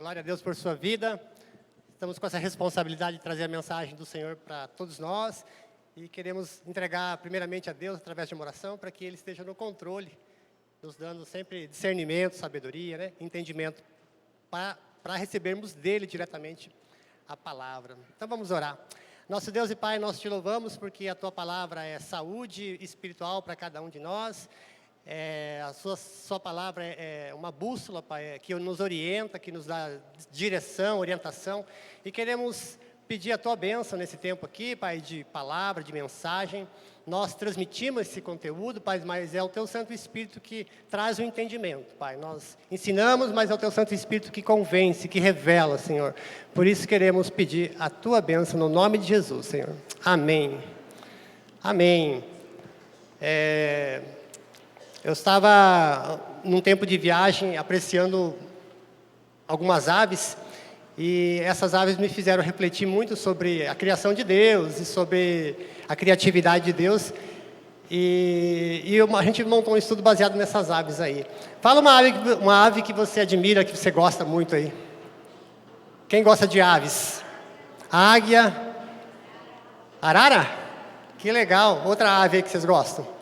Glória a Deus por sua vida. Estamos com essa responsabilidade de trazer a mensagem do Senhor para todos nós. E queremos entregar primeiramente a Deus através de uma oração para que Ele esteja no controle, nos dando sempre discernimento, sabedoria, né? Entendimento, para recebermos dEle diretamente a palavra. Então vamos orar. Nosso Deus e Pai, nós te louvamos porque a Tua palavra é saúde espiritual para cada um de nós. A sua palavra é uma bússola, Pai, que nos orienta, que nos dá direção, orientação. E queremos pedir a Tua bênção nesse tempo aqui, Pai, de palavra, de mensagem. Nós transmitimos esse conteúdo, Pai, mas é o Teu Santo Espírito que traz o entendimento, Pai. Nós ensinamos, mas é o Teu Santo Espírito que convence, que revela, Senhor. Por isso queremos pedir a Tua bênção no nome de Jesus, Senhor. Amém. Amém. Eu estava, num tempo de viagem, apreciando algumas aves, e essas aves me fizeram refletir muito sobre a criação de Deus e sobre a criatividade de Deus, e a gente montou um estudo baseado nessas aves aí. Fala uma ave que você admira, que você gosta muito aí. Quem gosta de aves? Águia? Arara? Que legal. Outra ave aí que vocês gostam?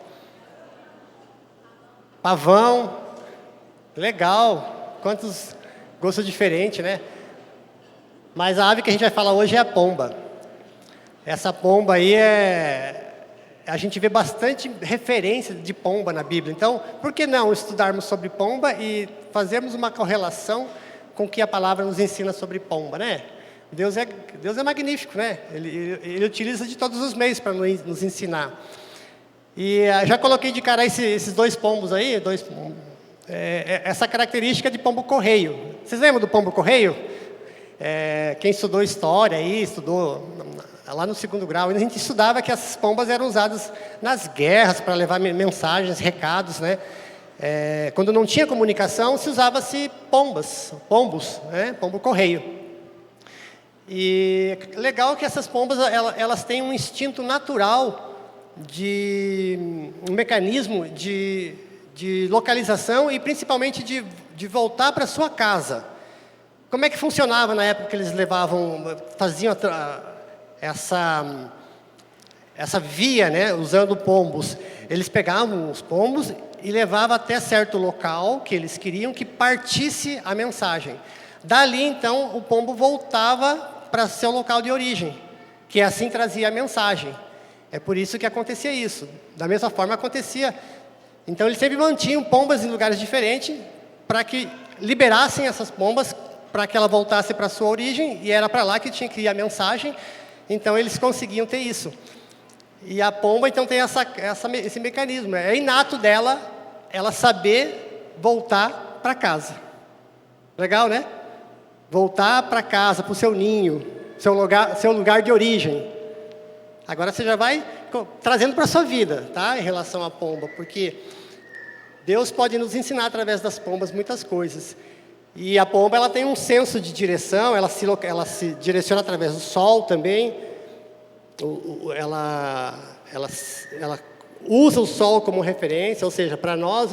Pavão, legal, quantos gostos diferentes, né? Mas a ave que a gente vai falar hoje é a pomba. Essa pomba aí a gente vê bastante referência de pomba na Bíblia. Então, por que não estudarmos sobre pomba e fazermos uma correlação com o que a palavra nos ensina sobre pomba, né? Deus é magnífico, né? Ele utiliza de todos os meios para nos ensinar. E já coloquei de cara esses dois pombos aí, essa característica de pombo-correio. Vocês lembram do pombo-correio? Quem estudou história aí, estudou lá no 2º grau, a gente estudava que essas pombas eram usadas nas guerras para levar mensagens, recados, né? Quando não tinha comunicação, se usava-se pombos, né? Pombo-correio. E legal que essas pombas, elas têm um instinto natural, um mecanismo de localização e principalmente de voltar para sua casa. Como é que funcionava na época que eles faziam essa via, né, usando pombos? Eles pegavam os pombos e levavam até certo local que eles queriam que partisse a mensagem. Dali, então, o pombo voltava para seu local de origem, que assim trazia a mensagem. É por isso que acontecia isso. Da mesma forma acontecia. Então eles sempre mantinham pombas em lugares diferentes para que liberassem essas pombas, para que ela voltasse para a sua origem, e era para lá que tinha que ir a mensagem. Então eles conseguiam ter isso. E a pomba então tem esse mecanismo. É inato dela, ela saber voltar para casa. Legal, né? Voltar para casa, para o seu ninho, seu lugar de origem. Agora você já vai trazendo para a sua vida, tá? Em relação à pomba, porque Deus pode nos ensinar através das pombas muitas coisas. E a pomba, ela tem um senso de direção, ela se direciona através do sol também. Ela usa o sol como referência, ou seja, para nós,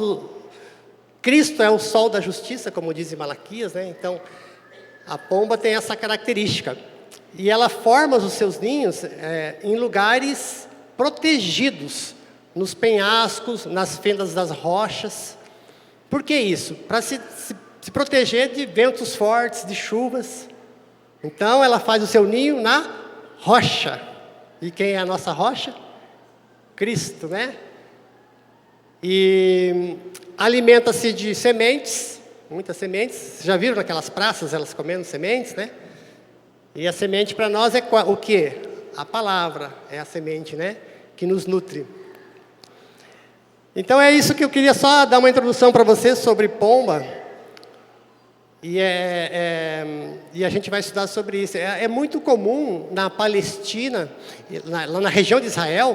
Cristo é o sol da justiça, como diz em Malaquias, né? Então, a pomba tem essa característica. E ela forma os seus ninhos em lugares protegidos, nos penhascos, nas fendas das rochas. Por que isso? Para se proteger de ventos fortes, de chuvas. Então, ela faz o seu ninho na rocha. E quem é a nossa rocha? Cristo, né? E alimenta-se de sementes, muitas sementes. Vocês já viram naquelas praças, elas comendo sementes, né? E a semente para nós é o quê? A palavra é a semente, né? Que nos nutre. Então é isso que eu queria só dar uma introdução para vocês sobre pomba. E a gente vai estudar sobre isso. É muito comum na Palestina, lá na região de Israel,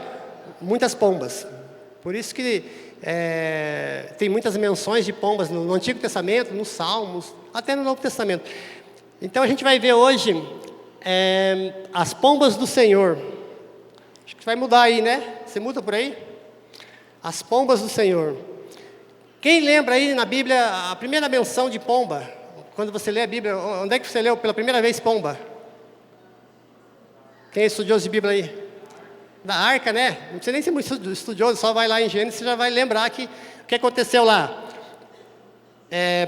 muitas pombas. Por isso que tem muitas menções de pombas no Antigo Testamento, nos Salmos, até no Novo Testamento. Então a gente vai ver hoje as pombas do Senhor. Acho que vai mudar aí, né? Você muda por aí? As pombas do Senhor. Quem lembra aí na Bíblia a primeira menção de pomba? quando você lê a Bíblia, onde é que você leu pela primeira vez pomba? Quem é estudioso de Bíblia aí? Da arca, né? Não precisa nem ser muito estudioso, só vai lá em Gênesis e já vai lembrar o que aconteceu lá.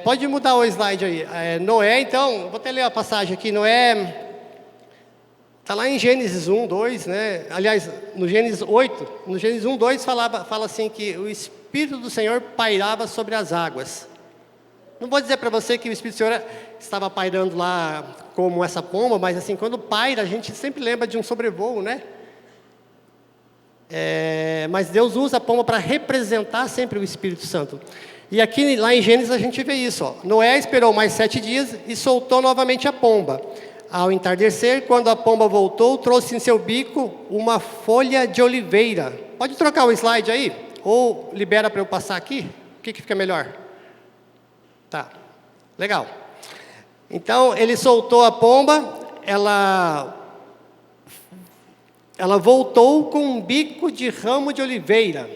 Pode mudar o slide aí. Noé, então, vou até ler a passagem aqui. Noé, está lá em Gênesis 1, 2, né? Aliás, no Gênesis 8, no Gênesis 1, 2 fala assim que o Espírito do Senhor pairava sobre as águas. Não vou dizer para você que o Espírito do Senhor estava pairando lá como essa pomba, mas assim, quando paira, a gente sempre lembra de um sobrevoo, né? Mas Deus usa a pomba para representar sempre o Espírito Santo. E aqui, lá em Gênesis, a gente vê isso. Ó. Noé esperou mais 7 dias e soltou novamente a pomba. Ao entardecer, quando a pomba voltou, trouxe em seu bico uma folha de oliveira. Pode trocar o slide aí? Ou libera para eu passar aqui? O que fica melhor? Tá, legal. Então, ele soltou a pomba, ela voltou com um bico de ramo de oliveira.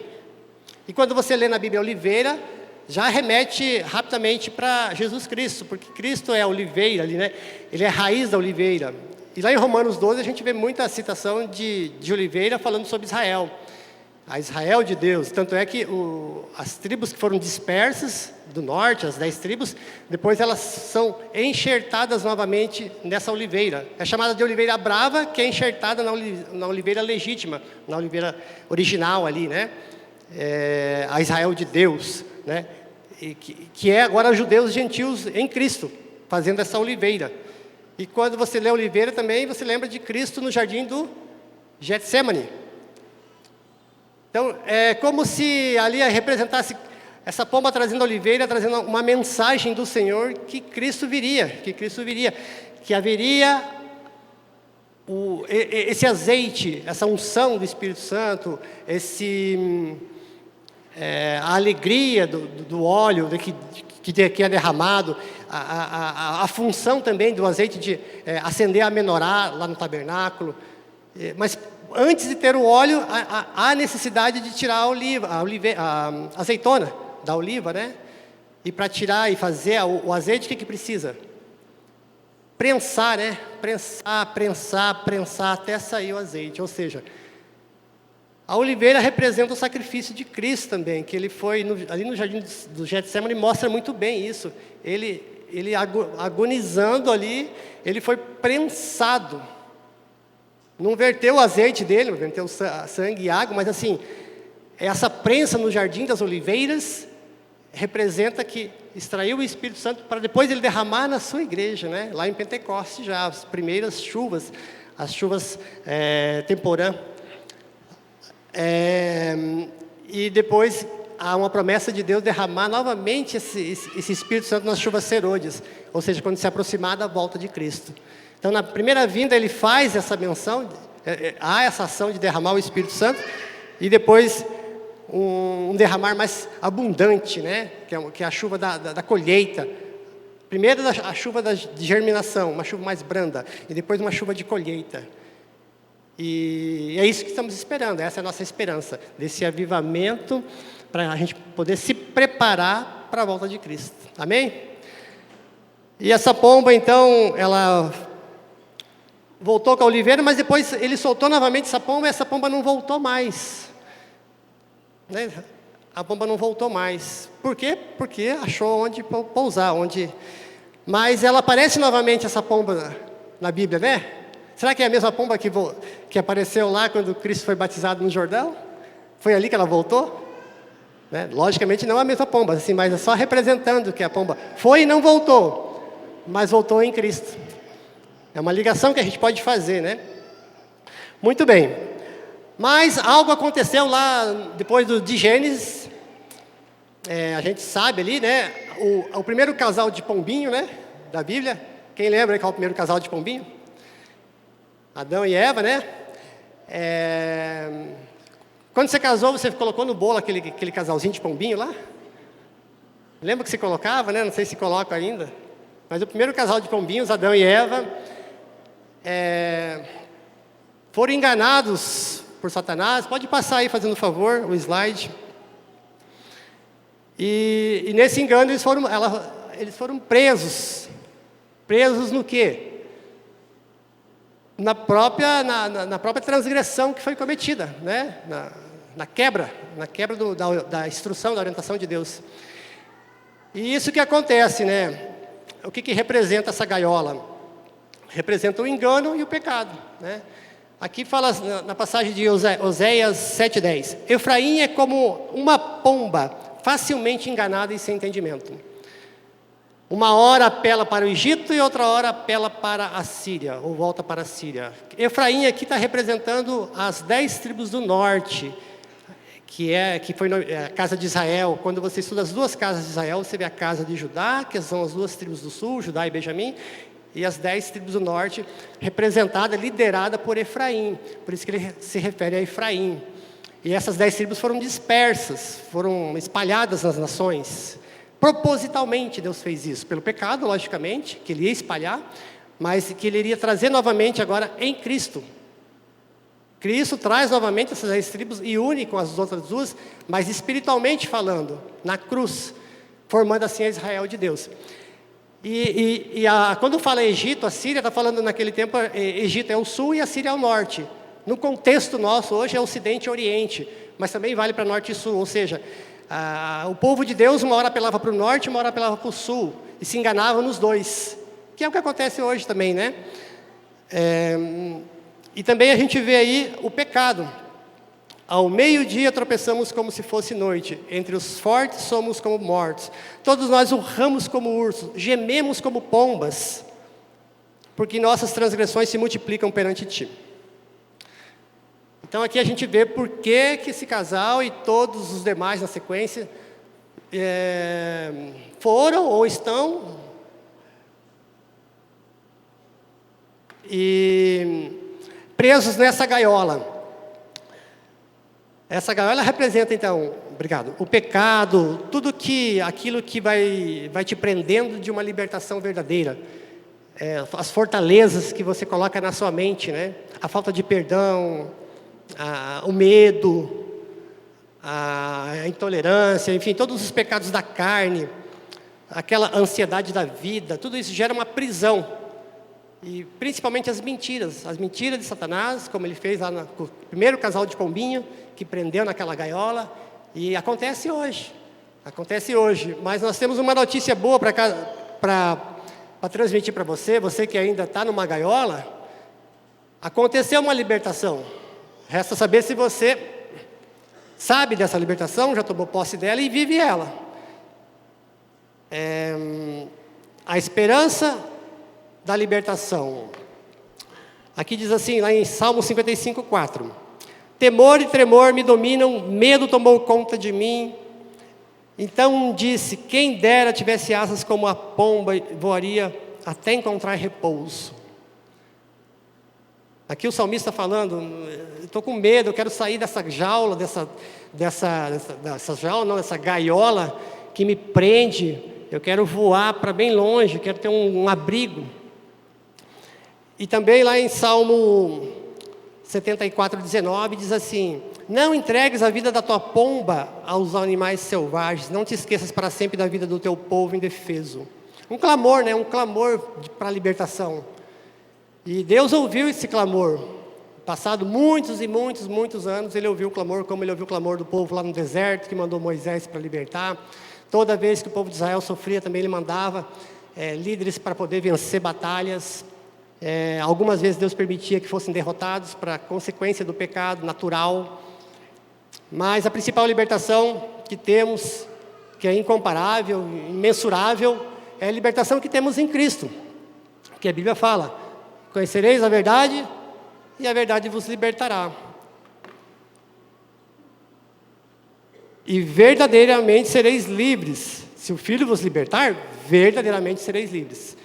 E quando você lê na Bíblia oliveira, já remete rapidamente para Jesus Cristo, porque Cristo é a oliveira ali, né? Ele é a raiz da oliveira. E lá em Romanos 12 a gente vê muita citação de oliveira falando sobre Israel. A Israel de Deus. Tanto é que as tribos que foram dispersas do norte, as 10 tribos, depois elas são enxertadas novamente nessa oliveira. É chamada de oliveira brava, que é enxertada na oliveira legítima, na oliveira original ali, né? A Israel de Deus, né? Que é agora judeus e gentios em Cristo, fazendo essa oliveira. E quando você lê a oliveira também, você lembra de Cristo no jardim do Getsemane. Então, é como se ali representasse essa pomba trazendo a oliveira, trazendo uma mensagem do Senhor que Cristo viria, que haveria esse azeite, essa unção do Espírito Santo, a alegria do óleo que é derramado, a função também do azeite de acender a menorá lá no tabernáculo. Mas antes de ter o óleo, há necessidade de tirar a azeitona da oliva, né? E para tirar e fazer o azeite, o que precisa? Prensar, né? Prensar até sair o azeite. Ou seja, a oliveira representa o sacrifício de Cristo também, que ele foi ali no jardim do Getsemane, mostra muito bem isso. Ele agonizando ali, ele foi prensado. Não verteu o azeite dele, não verteu sangue e água, mas assim, essa prensa no jardim das oliveiras representa que extraiu o Espírito Santo para depois ele derramar na sua igreja, né? Lá em Pentecostes já, as primeiras chuvas, as chuvas temporã. E depois há uma promessa de Deus derramar novamente esse Espírito Santo nas chuvas serôdias, ou seja, quando se aproximar da volta de Cristo. Então, na primeira vinda, ele faz essa menção, há essa ação de derramar o Espírito Santo, e depois um derramar mais abundante, né? Que é a chuva da colheita. Primeiro a chuva de germinação, uma chuva mais branda, e depois uma chuva de colheita. E é isso que estamos esperando, essa é a nossa esperança, desse avivamento, para a gente poder se preparar para a volta de Cristo. Amém? E essa pomba, então, ela voltou com a oliveira, mas depois ele soltou novamente essa pomba, e essa pomba não voltou mais. Né? A pomba não voltou mais. Por quê? Porque achou onde pousar, Mas ela aparece novamente, essa pomba, na Bíblia, né? Será que é a mesma pomba que apareceu lá quando Cristo foi batizado no Jordão? Foi ali que ela voltou? Né? Logicamente não a mesma pomba, assim, mas é só representando que a pomba foi e não voltou, mas voltou em Cristo. É uma ligação que a gente pode fazer, né? Muito bem. Mas algo aconteceu lá depois de Gênesis. A gente sabe ali, né? O primeiro casal de pombinho, né? Da Bíblia. Quem lembra qual é o primeiro casal de pombinho? Adão e Eva, né? Quando você casou, você colocou no bolo aquele casalzinho de pombinho lá? Lembra que você colocava, né? Não sei se coloca ainda. Mas o primeiro casal de pombinhos, Adão e Eva, foram enganados por Satanás. Pode passar aí, fazendo um favor, o slide. E nesse engano eles foram presos Presos no quê? Na própria transgressão que foi cometida, né? Na quebra da instrução, da orientação de Deus. E isso que acontece, né? O que representa essa gaiola? Representa o engano e o pecado, né? Aqui fala na passagem de Oséias 7:10. Efraim é como uma pomba, facilmente enganada e sem entendimento. Uma hora apela para o Egito e outra hora apela para a Síria, ou volta para a Síria. Efraim aqui está representando as 10 tribos do norte, que foi a casa de Israel. Quando você estuda as 2 casas de Israel, você vê a casa de Judá, que são as 2 tribos do sul, Judá e Benjamim, e as 10 tribos do norte, representada, liderada por Efraim. Por isso que ele se refere a Efraim. E essas 10 tribos foram dispersas, foram espalhadas nas nações. Propositalmente Deus fez isso, pelo pecado, logicamente, que ele ia espalhar, mas que ele iria trazer novamente agora em Cristo. Cristo traz novamente essas 10 tribos e une com as outras 2, mas espiritualmente falando, na cruz, formando assim a Israel de Deus. Quando fala Egito, a Síria, está falando naquele tempo, Egito é o sul e a Síria é o norte. No contexto nosso, hoje é Ocidente e Oriente, mas também vale para norte e sul, ou seja, o povo de Deus uma hora apelava para o norte, uma hora apelava para o sul, e se enganava nos dois, que é o que acontece hoje também, né? E também a gente vê aí o pecado. Ao meio-dia tropeçamos como se fosse noite, entre os fortes somos como mortos, todos nós urramos como ursos, gememos como pombas, porque nossas transgressões se multiplicam perante ti. Então aqui a gente vê por que esse casal e todos os demais na sequência foram ou estão presos nessa gaiola. Essa gaiola representa então, o pecado, aquilo que vai te prendendo de uma libertação verdadeira. As fortalezas que você coloca na sua mente, né? A falta de perdão, o medo, a intolerância, enfim, todos os pecados da carne, aquela ansiedade da vida, tudo isso gera uma prisão. E principalmente as mentiras de Satanás, como ele fez lá no primeiro casal de pombinho, que prendeu naquela gaiola, e acontece hoje, mas nós temos uma notícia boa para transmitir para você que ainda está numa gaiola. Aconteceu uma libertação. Resta saber se você sabe dessa libertação, já tomou posse dela e vive ela. A esperança da libertação. Aqui diz assim, lá em Salmo 55:4. Temor e tremor me dominam, medo tomou conta de mim. Então disse, quem dera tivesse asas como a pomba, voaria até encontrar repouso. Aqui o salmista falando, estou com medo, eu quero sair dessa jaula, dessa gaiola que me prende, eu quero voar para bem longe, quero ter um abrigo. E também lá em Salmo 74:19 diz assim, não entregues a vida da tua pomba aos animais selvagens, não te esqueças para sempre da vida do teu povo indefeso. Um clamor, né? Um clamor para a libertação. E Deus ouviu esse clamor. Passado muitos e muitos, muitos anos, Ele ouviu o clamor, como Ele ouviu o clamor do povo lá no deserto, que mandou Moisés para libertar. Toda vez que o povo de Israel sofria, também Ele mandava líderes para poder vencer batalhas. Algumas vezes Deus permitia que fossem derrotados para consequência do pecado natural. Mas a principal libertação que temos, que é incomparável, imensurável, é a libertação que temos em Cristo. Que a Bíblia fala, conhecereis a verdade e a verdade vos libertará. E verdadeiramente sereis livres. Se o Filho vos libertar, verdadeiramente sereis livres.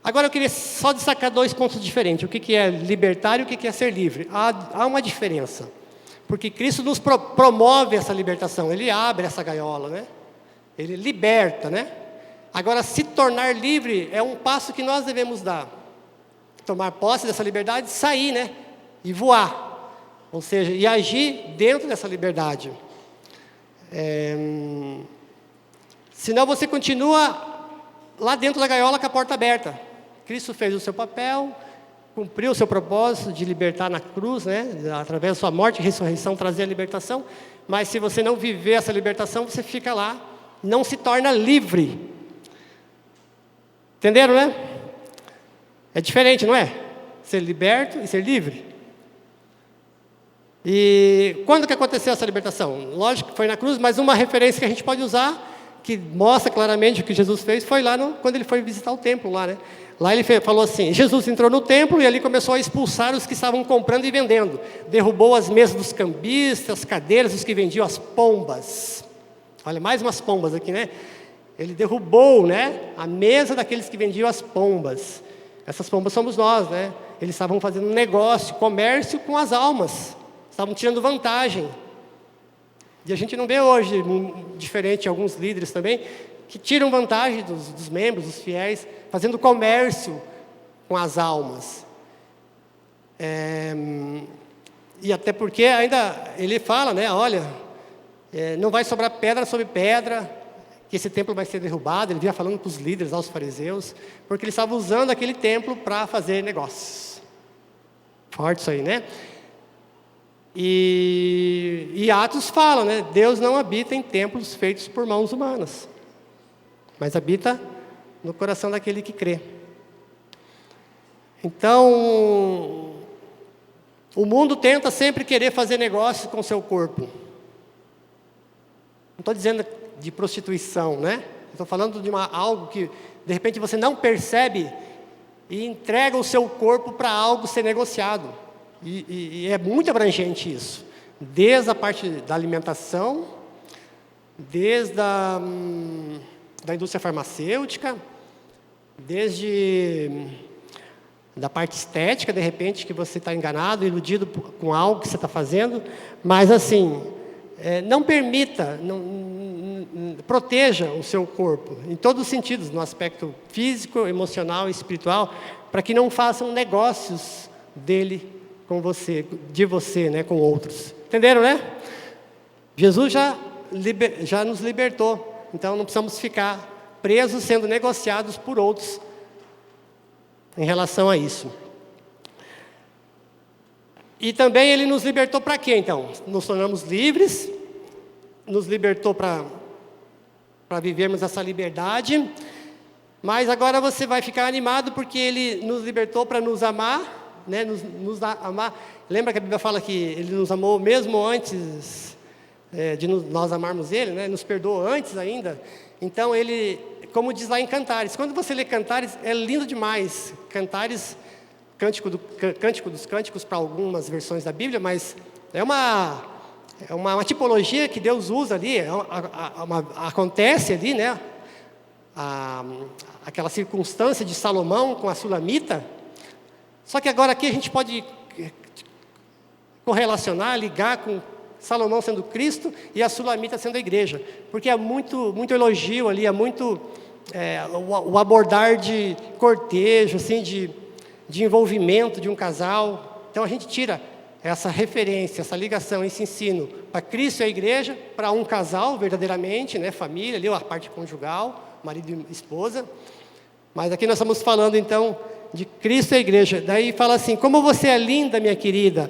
Agora eu queria só destacar 2 pontos diferentes. O que é libertar e o que é ser livre. Há uma diferença. Porque Cristo nos promove essa libertação. Ele abre essa gaiola, né? Ele liberta, né? Agora, se tornar livre é um passo que nós devemos dar. Tomar posse dessa liberdade, sair, né? E voar. Ou seja, e agir dentro dessa liberdade. Senão você continua lá dentro da gaiola com a porta aberta. Cristo fez o seu papel, cumpriu o seu propósito de libertar na cruz, né? Através da sua morte e ressurreição, trazer a libertação. Mas se você não viver essa libertação, você fica lá, não se torna livre. Entenderam, né? É diferente, não é? Ser liberto e ser livre. E quando que aconteceu essa libertação? Lógico que foi na cruz, mas uma referência que a gente pode usar, que mostra claramente o que Jesus fez, foi lá quando ele foi visitar o templo lá, né? Lá ele falou assim, Jesus entrou no templo e ali começou a expulsar os que estavam comprando e vendendo. Derrubou as mesas dos cambistas, as cadeiras dos que vendiam as pombas. Olha, mais umas pombas aqui, né? Ele derrubou, né, a mesa daqueles que vendiam as pombas. Essas pombas somos nós, né? Eles estavam fazendo negócio, comércio com as almas. Estavam tirando vantagem. E a gente não vê hoje, diferente de alguns líderes também, que tiram vantagem dos membros, dos fiéis, fazendo comércio com as almas. E até porque ainda ele fala, né, olha, não vai sobrar pedra sobre pedra, que esse templo vai ser derrubado. Ele vinha falando para os líderes, aos fariseus, porque eles estavam usando aquele templo para fazer negócios. Forte isso aí, né? E Atos fala, né? Deus não habita em templos feitos por mãos humanas, mas habita no coração daquele que crê. Então, o mundo tenta sempre querer fazer negócio com o seu corpo. Não estou dizendo de prostituição, né? Estou falando de algo que, de repente, você não percebe e entrega o seu corpo para algo ser negociado. E é muito abrangente isso. Desde a parte da alimentação, desde da indústria farmacêutica, desde da parte estética, de repente, que você está enganado, iludido com algo que você está fazendo. Mas, assim, não permita, proteja o seu corpo, em todos os sentidos, no aspecto físico, emocional e espiritual, para que não façam negócios dele com você, de você, né, com outros. Entenderam, né? Jesus já nos libertou, então não precisamos ficar presos, sendo negociados por outros em relação a isso. E também ele nos libertou para quê, então? Nos tornamos livres, nos libertou para vivermos essa liberdade, mas agora você vai ficar animado porque ele nos libertou para nos amar, né, nos amar. Lembra que a Bíblia fala que ele nos amou mesmo antes de nós amarmos ele, né? Nos perdoou antes ainda. Então ele, como diz lá em Cantares, quando você lê Cantares, é lindo demais. Cantares, Cântico dos Cânticos para algumas versões da Bíblia, mas é uma tipologia que Deus usa ali, acontece ali, né? Aquela circunstância de Salomão com a Sulamita. Só que agora aqui a gente pode correlacionar, ligar com Salomão sendo Cristo e a Sulamita sendo a igreja, porque é muito elogio ali, é muito o abordar de cortejo, assim, de envolvimento de um casal. Então a gente tira essa referência, essa ligação, esse ensino para Cristo e a igreja, para um casal verdadeiramente, né, família, ali a parte conjugal, marido e esposa. Mas aqui nós estamos falando então de Cristo e a igreja. Daí fala assim: como você é linda, minha querida.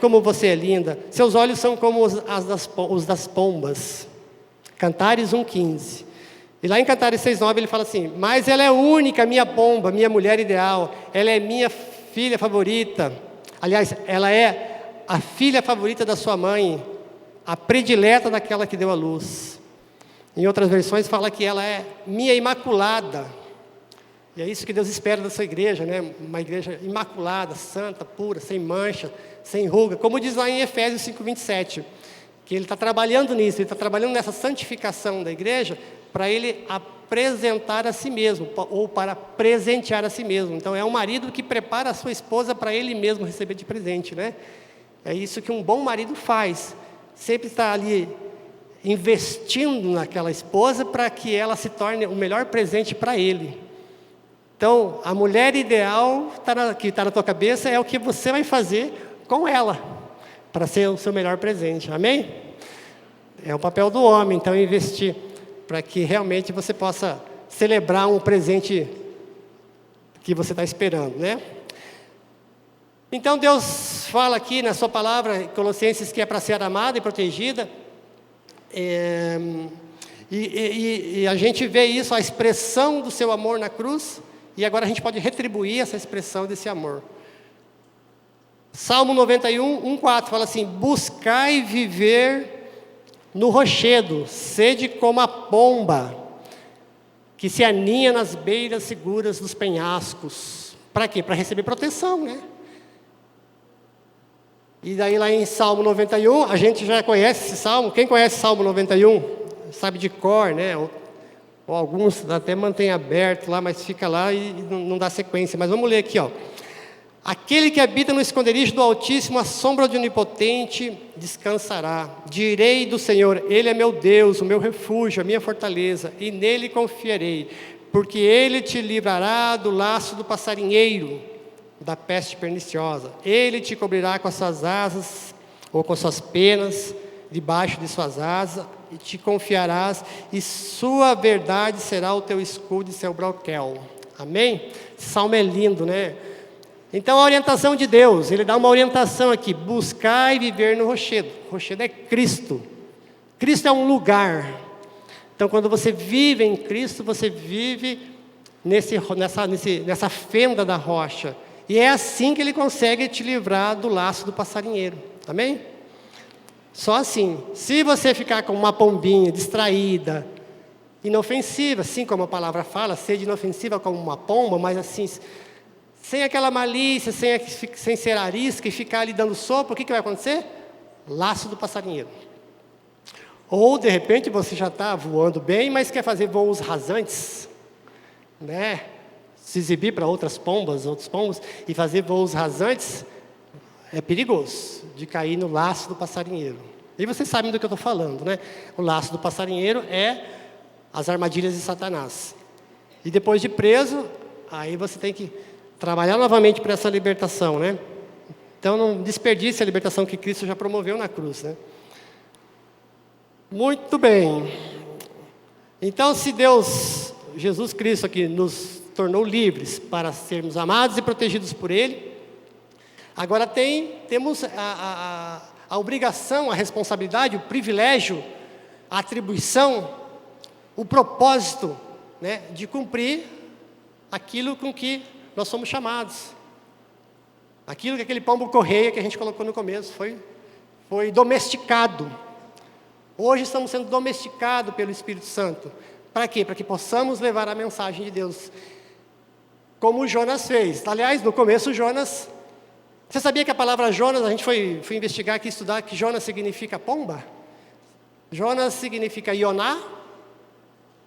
Como você é linda. Seus olhos são como os das pombas. Cantares 1,15. E lá em Cantares 6,9 ele fala assim: mas ela é única, minha pomba, minha mulher ideal. Ela é minha filha favorita. Aliás, ela é a filha favorita da sua mãe, a predileta daquela que deu à luz. Em outras versões fala que ela é minha imaculada. E é isso que Deus espera da sua igreja, né? Uma igreja imaculada, santa, pura, sem mancha, sem ruga. Como diz lá em Efésios 5,27, que ele está trabalhando nisso, ele está trabalhando nessa santificação da igreja para ele apresentar a si mesmo, ou para presentear a si mesmo. Então é um marido que prepara a sua esposa para ele mesmo receber de presente, né? É isso que um bom marido faz. Sempre está ali investindo naquela esposa para que ela se torne o melhor presente para ele. Então, a mulher ideal que está na tua cabeça é o que você vai fazer com ela, para ser o seu melhor presente, amém? É o papel do homem, então, investir, para que realmente você possa celebrar um presente que você está esperando, né? Então Deus fala aqui na sua palavra, em Colossenses, que é para ser amada e protegida. E a gente vê isso, a expressão do seu amor na cruz, e agora a gente pode retribuir essa expressão desse amor. Salmo 91, 1:4 fala assim: buscai viver no rochedo, sede como a pomba, que se aninha nas beiras seguras dos penhascos. Para quê? Para receber proteção, né? E daí lá em Salmo 91, a gente já conhece esse Salmo. Quem conhece Salmo 91? Sabe de cor, né? Ou alguns até mantém aberto lá, mas fica lá e não dá sequência. Mas vamos ler aqui, ó. Aquele que habita no esconderijo do Altíssimo, a sombra do Onipotente, descansará. Direi do Senhor, Ele é meu Deus, o meu refúgio, a minha fortaleza, e nele confiarei, porque Ele te livrará do laço do passarinheiro, da peste perniciosa. Ele te cobrirá com as suas asas, ou com as suas penas, debaixo de suas asas, e te confiarás, e sua verdade será o teu escudo e seu broquel. Amém? Esse salmo é lindo, né? Então a orientação de Deus, Ele dá uma orientação aqui: buscar e viver no rochedo. O rochedo é Cristo. Cristo é um lugar. Então quando você vive em Cristo, você vive nessa fenda da rocha. E é assim que Ele consegue te livrar do laço do passarinheiro. Amém? Só assim. Se você ficar com uma pombinha distraída, inofensiva, assim como a palavra fala, sede inofensiva como uma pomba, mas assim, sem aquela malícia, sem ser arisca e ficar ali dando sopa, o que vai acontecer? Laço do passarinheiro. Ou, de repente, você já está voando bem, mas quer fazer voos rasantes, né? Se exibir para outros pombos, e fazer voos rasantes, é perigoso de cair no laço do passarinheiro. E vocês sabem do que eu estou falando, né? O laço do passarinheiro é as armadilhas de Satanás. E depois de preso, aí você tem que trabalhar novamente para essa libertação, né? Então não desperdice a libertação que Cristo já promoveu na cruz, né? Muito bem. Então, se Deus, Jesus Cristo aqui, nos tornou livres para sermos amados e protegidos por Ele, agora temos a obrigação, a responsabilidade, o privilégio, a atribuição, o propósito, né, de cumprir aquilo com que nós somos chamados. Aquilo que aquele pombo correia que a gente colocou no começo foi domesticado. Hoje estamos sendo domesticados pelo Espírito Santo. Para quê? Para que possamos levar a mensagem de Deus, como Jonas fez. Aliás, no começo Jonas... Você sabia que a palavra Jonas, a gente foi investigar aqui, estudar, que Jonas significa pomba? Jonas significa Ioná,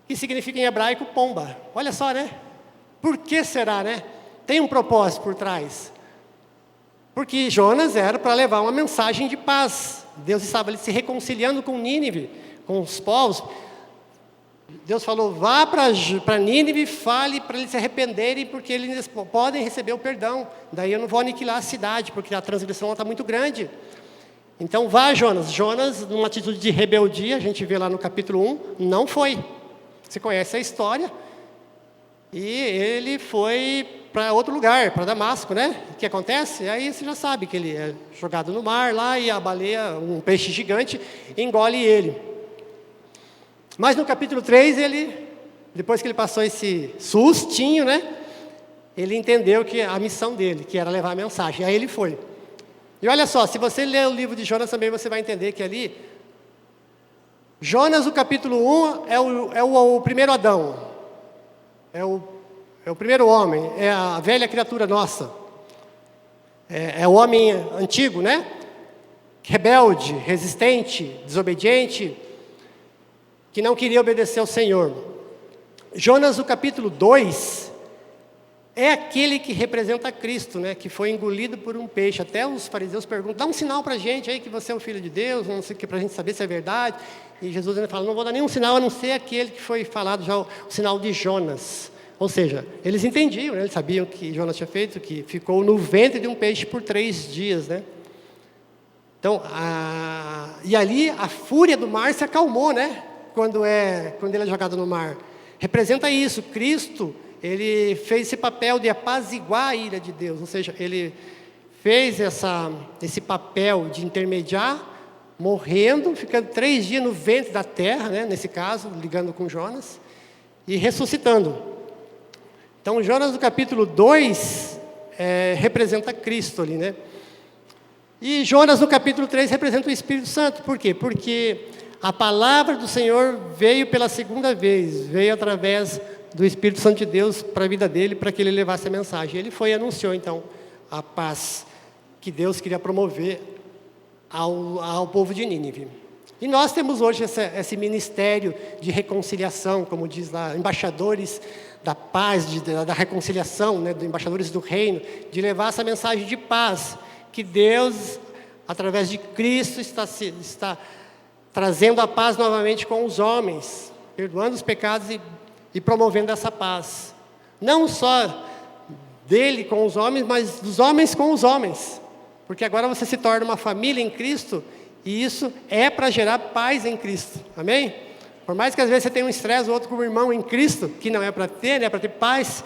que significa em hebraico pomba. Olha só, né? Por que será, né? Tem um propósito por trás. Porque Jonas era para levar uma mensagem de paz. Deus estava ali se reconciliando com Nínive, com os povos. Deus falou: vá para Nínive e fale para eles se arrependerem, porque eles podem receber o perdão. Daí eu não vou aniquilar a cidade, porque a transgressão está muito grande. Então vá, Jonas. Jonas, numa atitude de rebeldia, a gente vê lá no capítulo 1, não foi. Você conhece a história. E ele foi para outro lugar, para Damasco, né? O que acontece? Aí você já sabe que ele é jogado no mar lá, e a baleia, um peixe gigante, engole ele. Mas no capítulo 3, depois que ele passou esse sustinho, né? Ele entendeu que a missão dele, que era levar a mensagem. Aí ele foi. E olha só, se você ler o livro de Jonas também, você vai entender que ali, Jonas, o capítulo 1, é o primeiro Adão. É o primeiro homem, é a velha criatura nossa. É o homem antigo, né? Rebelde, resistente, desobediente, que não queria obedecer ao Senhor. Jonas, o capítulo 2, é aquele que representa Cristo, né? Que foi engolido por um peixe. Até os fariseus perguntam: dá um sinal para a gente aí que você é o Filho de Deus, não sei o que, para a gente saber se é verdade. E Jesus ainda fala: não vou dar nenhum sinal, a não ser aquele que foi falado já, o sinal de Jonas. Ou seja, eles entendiam, né? Eles sabiam que Jonas tinha feito, que ficou no ventre de um peixe por 3 dias, né? Então, e ali a fúria do mar se acalmou, né? Quando ele é jogado no mar. Representa isso, Cristo, ele fez esse papel de apaziguar a ira de Deus, ou seja, ele fez esse papel de intermediar, morrendo, ficando 3 dias no ventre da terra, né, nesse caso, ligando com Jonas, e ressuscitando. Então, Jonas no capítulo 2 representa Cristo ali, né? E Jonas no capítulo 3 representa o Espírito Santo. Por quê? Porque a palavra do Senhor veio pela segunda vez, veio através do Espírito Santo de Deus para a vida dele, para que ele levasse a mensagem. Ele foi e anunciou, então, a paz que Deus queria promover ao povo de Nínive. E nós temos hoje esse ministério de reconciliação, como diz lá, embaixadores da paz, da reconciliação, né, embaixadores do reino, de levar essa mensagem de paz, que Deus, através de Cristo, está trazendo a paz novamente com os homens, perdoando os pecados e promovendo essa paz. Não só dele com os homens, mas dos homens com os homens. Porque agora você se torna uma família em Cristo, e isso é para gerar paz em Cristo. Amém? Por mais que às vezes você tenha um estresse ou outro com o irmão em Cristo, que não é para ter, né, é para ter paz.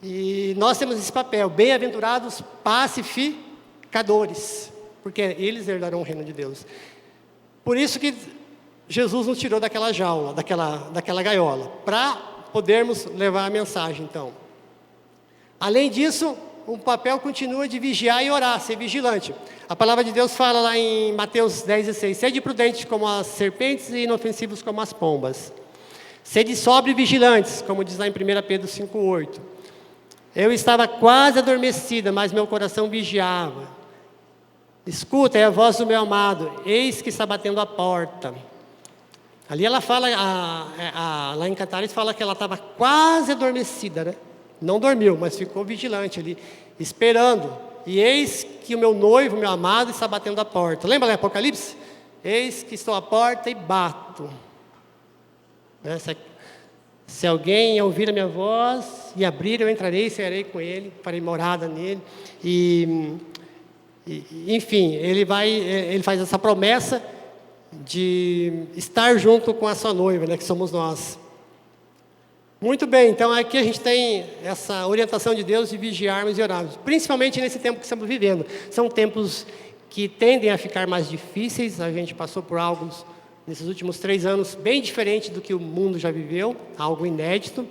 E nós temos esse papel, bem-aventurados pacificadores, porque eles herdarão o reino de Deus. Por isso que Jesus nos tirou daquela jaula, daquela gaiola, para podermos levar a mensagem, então. Além disso, o papel continua de vigiar e orar, ser vigilante. A palavra de Deus fala lá em Mateus 10:6, sede prudentes como as serpentes e inofensivos como as pombas. Sede sóbrios e vigilantes, como diz lá em 1 Pedro 5:8. Eu estava quase adormecida, mas meu coração vigiava. Escuta, é a voz do meu amado, eis que está batendo a porta. Ali ela fala, lá em Cantares fala que ela estava quase adormecida, né? Não dormiu, mas ficou vigilante ali, esperando. E eis que o meu noivo, meu amado, está batendo a porta. Lembra lá em Apocalipse? Eis que estou à porta e bato. Se alguém ouvir a minha voz e abrir, eu entrarei e cearei com ele, farei morada nele. Enfim, ele faz essa promessa de estar junto com a sua noiva, né, que somos nós. Muito bem, então aqui a gente tem essa orientação de Deus de vigiarmos e orarmos, principalmente nesse tempo que estamos vivendo. São tempos que tendem a ficar mais difíceis, a gente passou por algo nesses últimos 3 anos bem diferente do que o mundo já viveu, algo inédito,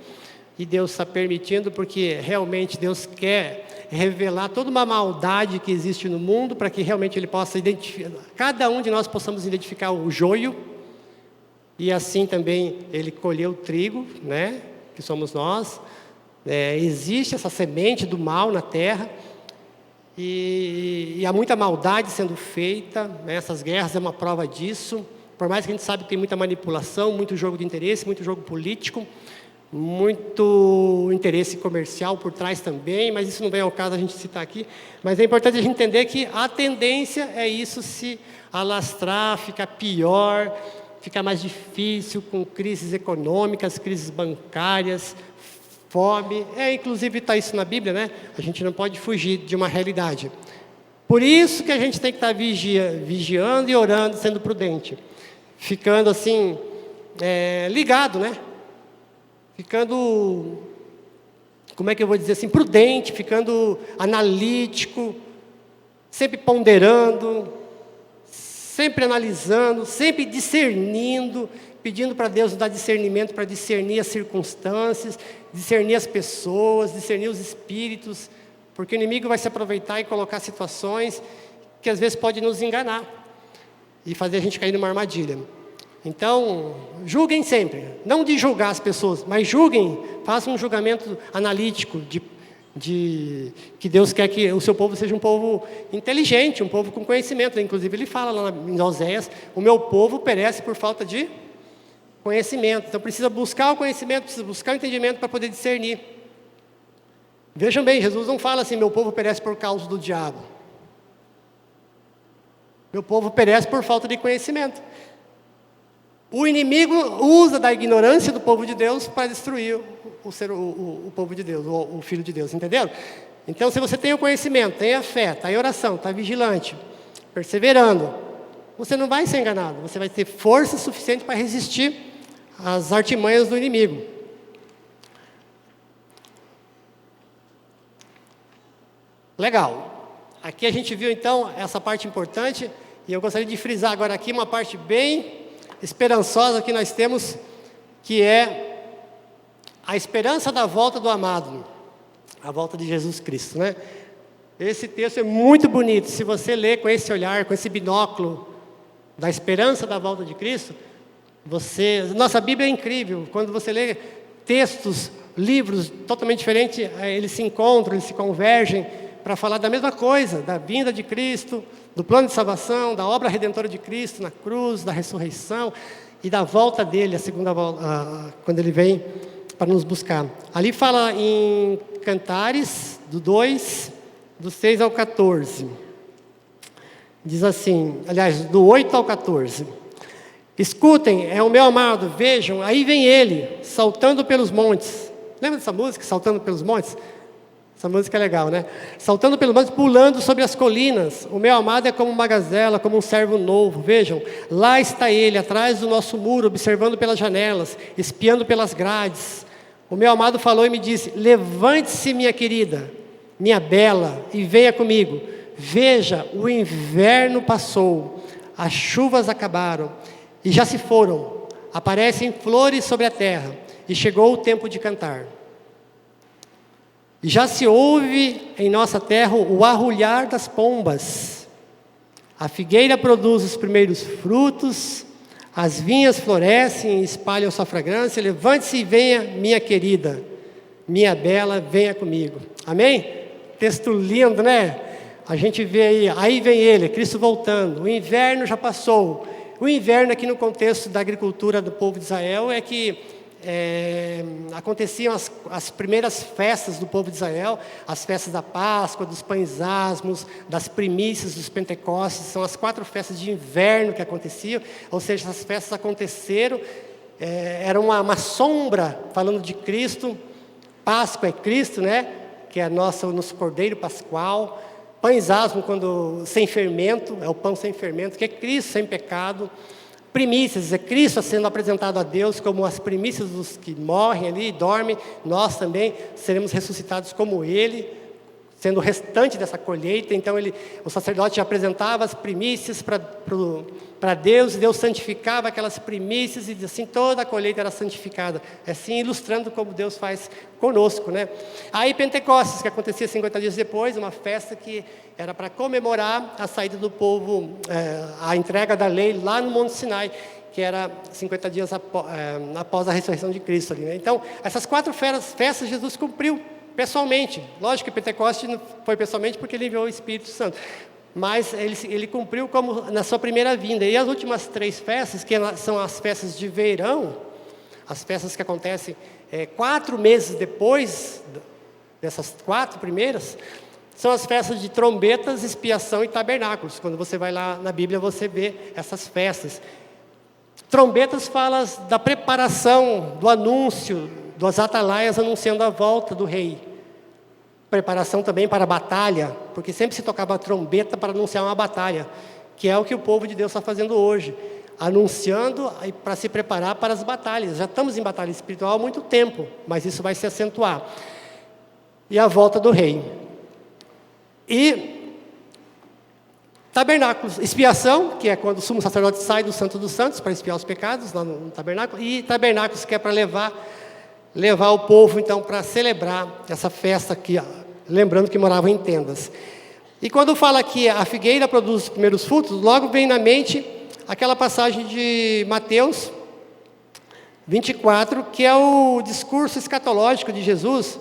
e Deus está permitindo porque realmente Deus quer revelar toda uma maldade que existe no mundo, para que realmente Ele possa identificar, cada um de nós possamos identificar o joio, e assim também Ele colheu o trigo, né? Que somos nós. Existe essa semente do mal na terra, e há muita maldade sendo feita, né? Essas guerras é uma prova disso, por mais que a gente sabe que tem muita manipulação, muito jogo de interesse, muito jogo político, muito interesse comercial por trás também, mas isso não vem ao caso a gente citar aqui. Mas é importante a gente entender que a tendência é isso se alastrar, ficar pior, ficar mais difícil, com crises econômicas, crises bancárias, fome. Inclusive está isso na Bíblia, né? A gente não pode fugir de uma realidade. Por isso que a gente tem que estar vigiando e orando, sendo prudente. Ficando assim, ligado, né? Ficando, como é que eu vou dizer assim, prudente, ficando analítico, sempre ponderando, sempre analisando, sempre discernindo, pedindo para Deus dar discernimento para discernir as circunstâncias, discernir as pessoas, discernir os espíritos, porque o inimigo vai se aproveitar e colocar situações que às vezes pode nos enganar e fazer a gente cair numa armadilha. Então, julguem sempre, não de julgar as pessoas, mas julguem, façam um julgamento analítico de que Deus quer que o seu povo seja um povo inteligente, um povo com conhecimento. Inclusive ele fala lá em Oséias, o meu povo perece por falta de conhecimento. Então precisa buscar o conhecimento, precisa buscar o entendimento para poder discernir. Vejam bem, Jesus não fala assim, meu povo perece por causa do diabo. Meu povo perece por falta de conhecimento. O inimigo usa da ignorância do povo de Deus para destruir o povo de Deus, o Filho de Deus, entenderam? Então, se você tem o conhecimento, tem a fé, está em oração, está vigilante, perseverando, você não vai ser enganado, você vai ter força suficiente para resistir às artimanhas do inimigo. Legal. Aqui a gente viu então essa parte importante, e eu gostaria de frisar agora aqui uma parte bem esperançosa que nós temos, que é a esperança da volta do amado, a volta de Jesus Cristo, né? Esse texto é muito bonito. Se você ler com esse olhar, com esse binóculo da esperança da volta de Cristo, nossa Bíblia é incrível. Quando você lê textos, livros totalmente diferentes, eles se encontram, eles se convergem para falar da mesma coisa, da vinda de Cristo, do plano de salvação, da obra redentora de Cristo na cruz, da ressurreição e da volta dele, a segunda volta, quando ele vem para nos buscar. Ali fala em Cantares, do 2, do 6 ao 14. Diz assim, aliás, do 8 ao 14. Escutem, é o meu amado, vejam, aí vem ele, saltando pelos montes. Lembra dessa música, Saltando pelos Montes? Essa música é legal, né? Saltando pelos montes, pulando sobre as colinas. O meu amado é como uma gazela, como um servo novo. Vejam, lá está ele, atrás do nosso muro, observando pelas janelas, espiando pelas grades. O meu amado falou e me disse, levante-se, minha querida, minha bela, e venha comigo. Veja, o inverno passou, as chuvas acabaram, e já se foram. Aparecem flores sobre a terra, e chegou o tempo de cantar. E já se ouve em nossa terra o arrulhar das pombas. A figueira produz os primeiros frutos, as vinhas florescem e espalham sua fragrância. Levante-se e venha, minha querida, minha bela, venha comigo. Amém? Texto lindo, né? A gente vê aí vem ele, Cristo voltando. O inverno já passou. O inverno aqui no contexto da agricultura do povo de Israel é que aconteciam as primeiras festas do povo de Israel, as festas da Páscoa, dos pães asmos, das primícias, dos Pentecostes. São as 4 festas de inverno que aconteciam, ou seja, essas festas aconteceram, era uma sombra falando de Cristo. Páscoa é Cristo, né? Que é o nosso Cordeiro Pascual. Pães asmos, quando sem fermento, é o pão sem fermento, que é Cristo sem pecado. Primícias, é Cristo sendo apresentado a Deus como as primícias dos que morrem ali e dormem. Nós também seremos ressuscitados como Ele, sendo o restante dessa colheita. Então o sacerdote apresentava as primícias para Deus, e Deus santificava aquelas primícias, e assim toda a colheita era santificada. Assim ilustrando como Deus faz conosco, né? Aí Pentecostes, que acontecia 50 dias depois, uma festa que era para comemorar a saída do povo, a entrega da lei lá no Monte Sinai, que era 50 dias após a ressurreição de Cristo ali, né? Então, essas 4 festas Jesus cumpriu pessoalmente. Lógico que Pentecostes não foi pessoalmente porque ele enviou o Espírito Santo, mas ele cumpriu como na sua primeira vinda. E as últimas 3 festas, que são as festas de verão, as festas que acontecem 4 meses depois dessas 4 primeiras, são as festas de trombetas, expiação e tabernáculos. Quando você vai lá na Bíblia, você vê essas festas. Trombetas fala da preparação, do anúncio, dos atalaias anunciando a volta do rei. Preparação também para a batalha, porque sempre se tocava a trombeta para anunciar uma batalha, que é o que o povo de Deus está fazendo hoje, anunciando para se preparar para as batalhas. Já estamos em batalha espiritual há muito tempo, mas isso vai se acentuar. E a volta do rei. E tabernáculos, expiação, que é quando o sumo sacerdote sai do Santo dos Santos para expiar os pecados lá no tabernáculo, e tabernáculos, que é para levar o povo então para celebrar essa festa aqui, lembrando que moravam em tendas. E quando fala que a figueira produz os primeiros frutos, logo vem na mente aquela passagem de Mateus 24, que é o discurso escatológico de Jesus,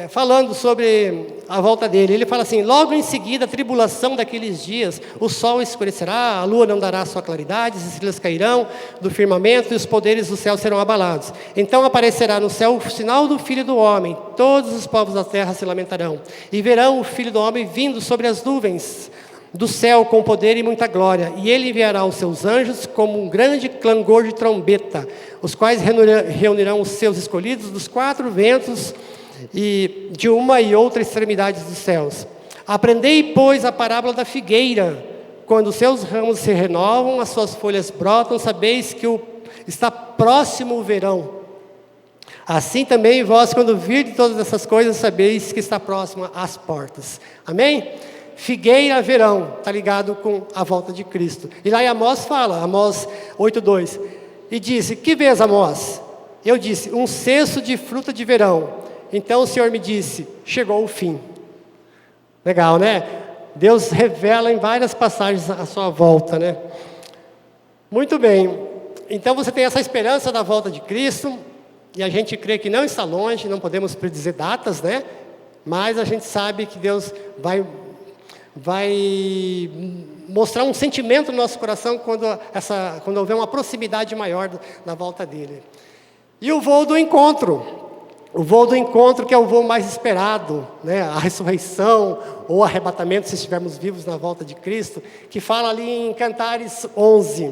falando sobre a volta dele. Ele fala assim: logo em seguida a tribulação daqueles dias, o sol escurecerá, a lua não dará sua claridade, as estrelas cairão do firmamento e os poderes do céu serão abalados. Então aparecerá no céu o sinal do Filho do Homem, todos os povos da terra se lamentarão e verão o Filho do Homem vindo sobre as nuvens do céu com poder e muita glória, e ele enviará os seus anjos como um grande clangor de trombeta, os quais reunirão os seus escolhidos dos 4 ventos e de uma e outra extremidade dos céus. Aprendei, pois, a parábola da figueira. Quando os seus ramos se renovam, as suas folhas brotam, sabeis que está próximo o verão. Assim também vós, quando virdes todas essas coisas, sabeis que está próxima às portas. Amém? Figueira verão, está ligado com a volta de Cristo. E lá em Amós fala, Amós 8:2, e disse, que vês, Amós? Eu disse, um cesto de fruta de verão. Então o Senhor me disse, chegou o fim. Legal, né? Deus revela em várias passagens a sua volta, né? Muito bem. Então você tem essa esperança da volta de Cristo, e a gente crê que não está longe, não podemos predizer datas, né? Mas a gente sabe que Deus vai mostrar um sentimento no nosso coração quando houver uma proximidade maior na volta dele. E o voo do encontro que é o voo mais esperado, né? A ressurreição ou o arrebatamento, se estivermos vivos na volta de Cristo, que fala ali em Cantares 11.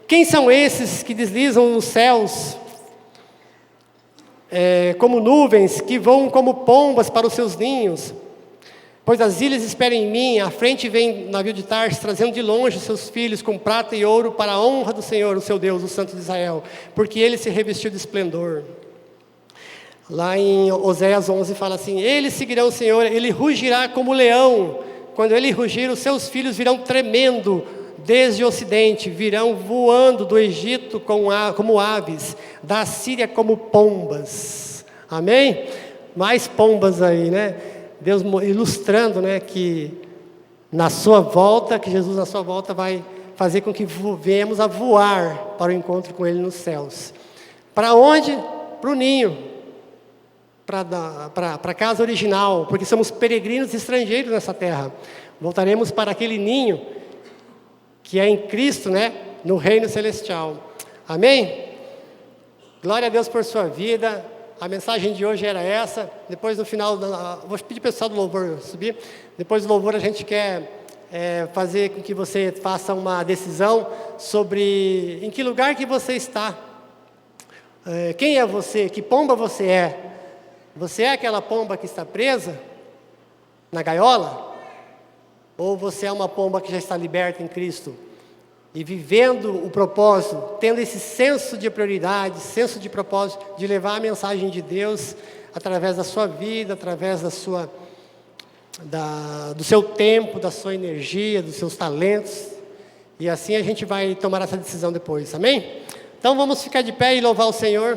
Quem são esses que deslizam nos céus, como nuvens, que voam como pombas para os seus ninhos? Pois as ilhas esperam em mim, à frente vem o navio de Tarsis, trazendo de longe os seus filhos com prata e ouro para a honra do Senhor, o seu Deus, o Santo de Israel, porque ele se revestiu de esplendor. Lá em Oséias 11 fala assim, eles seguirão o Senhor, ele rugirá como leão, quando ele rugir, os seus filhos virão tremendo desde o ocidente, virão voando do Egito como aves, da Síria como pombas. Amém? Mais pombas aí, né? Deus ilustrando, né, que na sua volta, que Jesus na sua volta vai fazer com que venhamos a voar para o encontro com Ele nos céus. Para onde? Para o ninho, para a casa original, porque somos peregrinos e estrangeiros nessa terra. Voltaremos para aquele ninho que é em Cristo, né, no reino celestial. Amém? Glória a Deus por sua vida. A mensagem de hoje era essa. Depois no final, vou pedir para o pessoal do louvor subir. Depois do louvor a gente quer fazer com que você faça uma decisão sobre em que lugar que você está. Quem é você? Que pomba você é? Você é aquela pomba que está presa na gaiola? Ou você é uma pomba que já está liberta em Cristo? E vivendo o propósito, tendo esse senso de prioridade, senso de propósito, de levar a mensagem de Deus através da sua vida, através do seu tempo, da sua energia, dos seus talentos. E assim a gente vai tomar essa decisão depois, amém? Então vamos ficar de pé e louvar o Senhor.